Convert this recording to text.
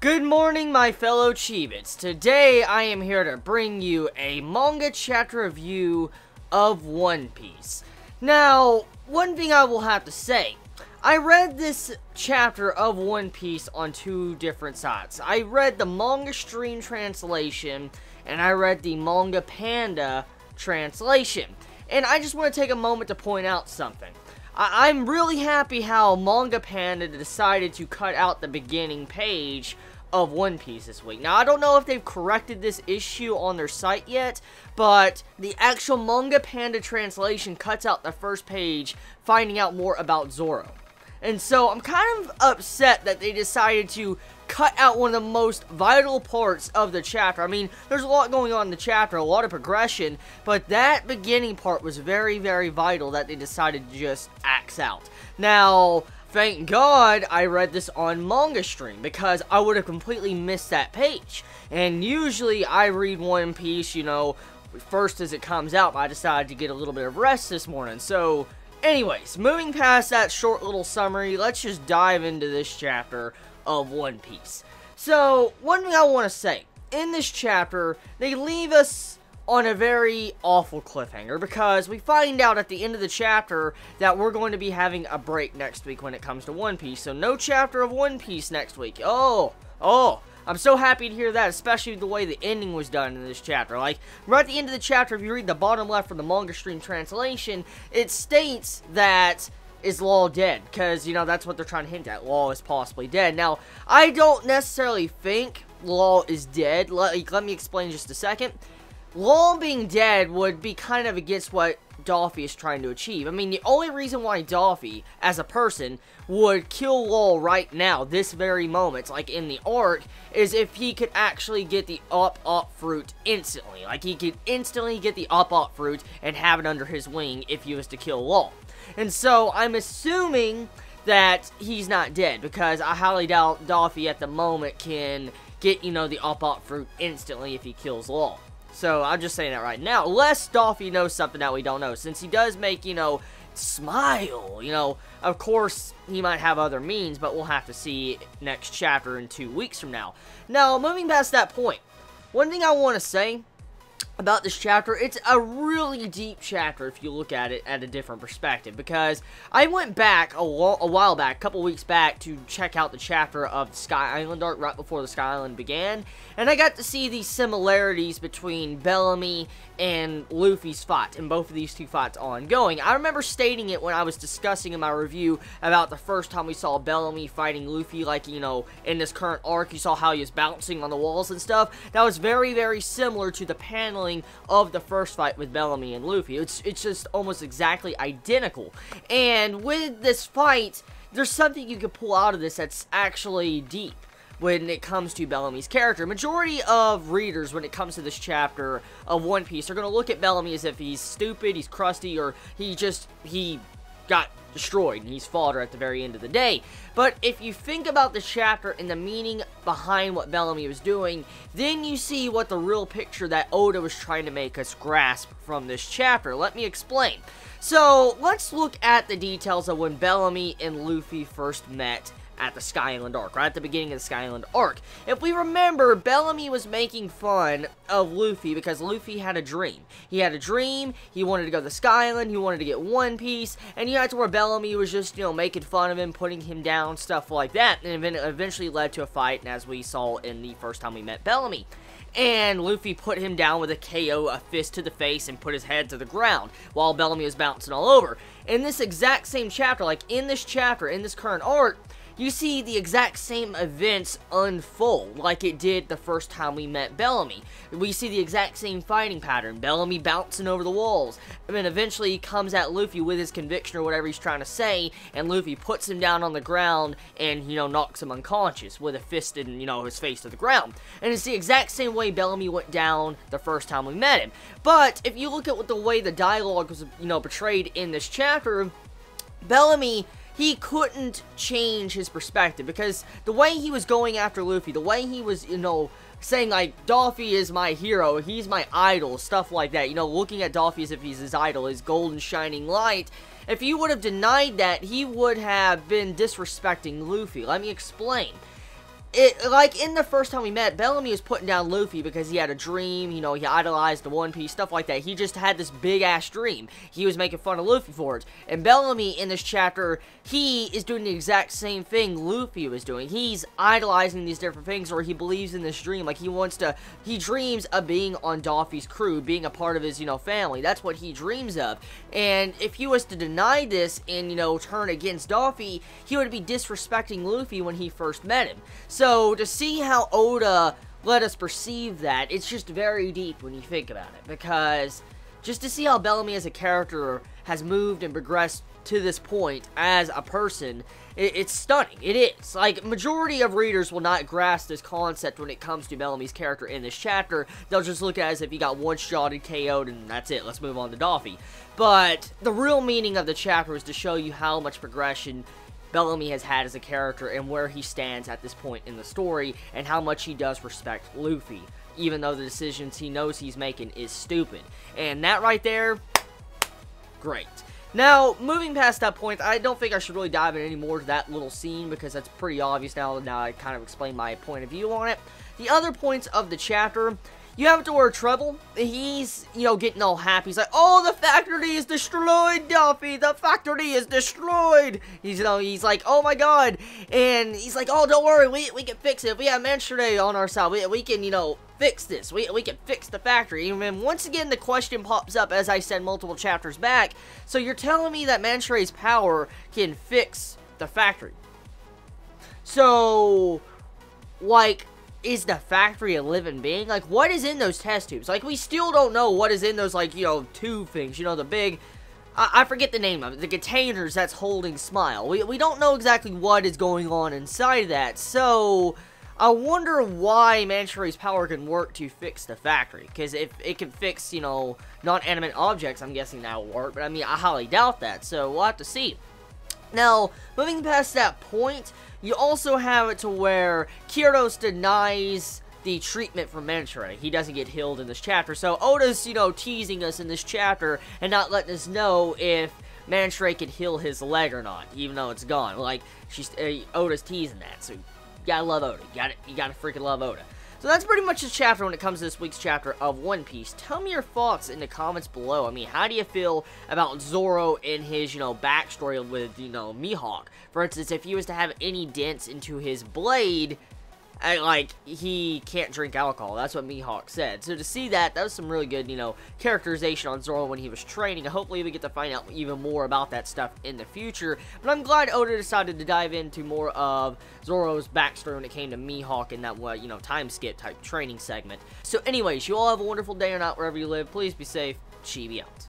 Good morning, my fellow Chibits. Today, I am here to bring you a manga chapter review of One Piece. Now, one thing I will have to say, I read this chapter of One Piece on two different sites. I read the Manga Stream translation, and I read the Manga Panda translation. And I just want to take a moment to point out something. I'm really happy how Manga Panda decided to cut out the beginning page of One Piece this week. Now, I don't know if they've corrected this issue on their site yet, but the actual Manga Panda translation cuts out the first page, finding out more about Zoro. And so, I'm kind of upset that they decided to cut out one of the most vital parts of the chapter. I mean, there's a lot going on in the chapter, a lot of progression, but that beginning part was very, very vital that they decided to just axe out. Now, thank God I read this on Manga Stream, because I would have completely missed that page. And usually I read One Piece, you know, first as it comes out, but I decided to get a little bit of rest this morning. So, anyways, moving past that short little summary, let's just dive into this chapter of One Piece. So, one thing I want to say, in this chapter, they leave us on a very awful cliffhanger, because we find out at the end of the chapter that we're going to be having a break next week when it comes to One Piece. So no chapter of One Piece next week. Oh, I'm so happy to hear that, especially the way the ending was done in this chapter. Like, right at the end of the chapter, if you read the bottom left from the Manga Stream translation, it states that is Law dead? Because, you know, that's what they're trying to hint at. Law is possibly dead. Now, I don't necessarily think Law is dead. Let me explain just a second. Law being dead would be kind of against what Doffy is trying to achieve. I mean, the only reason why Doffy, as a person, would kill Law right now, this very moment, like in the arc, is if he could actually get the up fruit instantly. Like, he could instantly get the up fruit and have it under his wing if he was to kill Law. And so, I'm assuming that he's not dead, because I highly doubt Doffy at the moment can get, you know, the up fruit instantly if he kills Law. So, I'm just saying that right now, unless Doffy knows something that we don't know, since he does make, you know, smile, you know, of course, he might have other means, but we'll have to see next chapter in 2 weeks from now. Now, moving past that point, one thing I want to say about this chapter, it's a really deep chapter if you look at it at a different perspective, because I went back a while back, a couple weeks back, to check out the chapter of the Sky Island arc right before the Sky Island began, and I got to see these similarities between Bellamy and Luffy's fight, and both of these two fights ongoing. I remember stating it when I was discussing in my review about the first time we saw Bellamy fighting Luffy, like, you know, in this current arc, you saw how he was bouncing on the walls and stuff. That was very, very similar to the paneling of the first fight with Bellamy and Luffy. It's just almost exactly identical. And with this fight, there's something you could pull out of this that's actually deep when it comes to Bellamy's character. Majority of readers, when it comes to this chapter of One Piece, are going to look at Bellamy as if he's stupid, he's crusty, or he got destroyed, and he's fodder at the very end of the day. But if you think about the chapter and the meaning behind what Bellamy was doing, then you see what the real picture that Oda was trying to make us grasp from this chapter. Let me explain. So, let's look at the details of when Bellamy and Luffy first met at the Sky Island arc, right at the beginning of the Sky Island arc. If we remember, Bellamy was making fun of Luffy because Luffy had a dream. He had a dream, he wanted to go to the Sky Island, he wanted to get One Piece, and you know, that's where Bellamy was just, you know, making fun of him, putting him down, stuff like that, and it eventually led to a fight, as we saw in the first time we met Bellamy. And Luffy put him down with a KO, a fist to the face, and put his head to the ground, while Bellamy was bouncing all over. In this exact same chapter, like in this chapter, in this current arc, you see the exact same events unfold like it did the first time we met Bellamy. We see the exact same fighting pattern. Bellamy bouncing over the walls. And then eventually he comes at Luffy with his conviction or whatever he's trying to say, and Luffy puts him down on the ground and, you know, knocks him unconscious with a fist and, you know, his face to the ground. And it's the exact same way Bellamy went down the first time we met him. But if you look at the way the dialogue was, you know, portrayed in this chapter, Bellamy, he couldn't change his perspective, because the way he was going after Luffy, the way he was, you know, saying, like, Doffy is my hero, he's my idol, stuff like that, you know, looking at Doffy as if he's his idol, his golden shining light, if he would have denied that, he would have been disrespecting Luffy. Let me explain. like, in the first time we met, Bellamy was putting down Luffy because he had a dream, you know, he idolized the One Piece, stuff like that. He just had this big-ass dream. He was making fun of Luffy for it. And Bellamy, in this chapter, he is doing the exact same thing Luffy was doing. He's idolizing these different things, or he believes in this dream. Like, he dreams of being on Doffy's crew, being a part of his, you know, family. That's what he dreams of. And if he was to deny this and, you know, turn against Doffy, he would be disrespecting Luffy when he first met him. So, to see how Oda let us perceive that, it's just very deep when you think about it, because just to see how Bellamy as a character has moved and progressed to this point as a person, it's stunning. It is. Like, majority of readers will not grasp this concept when it comes to Bellamy's character in this chapter. They'll just look at it as if he got one-shotted, KO'd, and that's it. Let's move on to Doffy. But the real meaning of the chapter is to show you how much progression Bellamy has had as a character and where he stands at this point in the story, and how much he does respect Luffy, even though the decisions he knows he's making is stupid. And that right there, great. Now, moving past that point, I don't think I should really dive in any more to that little scene, because that's pretty obvious now I kind of explained my point of view on it. The other points of the chapter, you have to wear Treble. He's, you know, getting all happy. He's like, oh, the factory is destroyed, Duffy. The factory is destroyed. He's, you know, he's like, oh my god. And he's like, oh, don't worry, we can fix it. We have Manchurian on our side. We can, you know, fix this. We can fix the factory. And then once again, the question pops up, as I said multiple chapters back. So you're telling me that Manchurian's power can fix the factory? So, like, is the factory a living being? Like, what is in those test tubes? Like, we still don't know what is in those, like, you know, tube things. You know, the big, I forget the name of it. The containers that's holding Smile. We don't know exactly what is going on inside of that. So, I wonder why Manchurian's power can work to fix the factory. Because if it can fix, you know, non-animate objects, I'm guessing that will work. But, I mean, I highly doubt that. So, we'll have to see. Now, moving past that point, you also have it to where Kyros denies the treatment for Manchurian. He doesn't get healed in this chapter. So Oda's, you know, teasing us in this chapter and not letting us know if Manchurian can heal his leg or not, even though it's gone. Like, Oda's teasing that. So you gotta love Oda. You gotta freaking love Oda. So that's pretty much the chapter when it comes to this week's chapter of One Piece. Tell me your thoughts in the comments below. I mean, how do you feel about Zoro and his, you know, backstory with, you know, Mihawk? For instance, if he was to have any dents into his blade, like, he can't drink alcohol. That's what Mihawk said. So to see that, that was some really good, you know, characterization on Zoro when he was training. And hopefully we get to find out even more about that stuff in the future. But I'm glad Oda decided to dive into more of Zoro's backstory when it came to Mihawk and that, you know, time skip type training segment. So anyways, you all have a wonderful day or night wherever you live. Please be safe. Chibi out.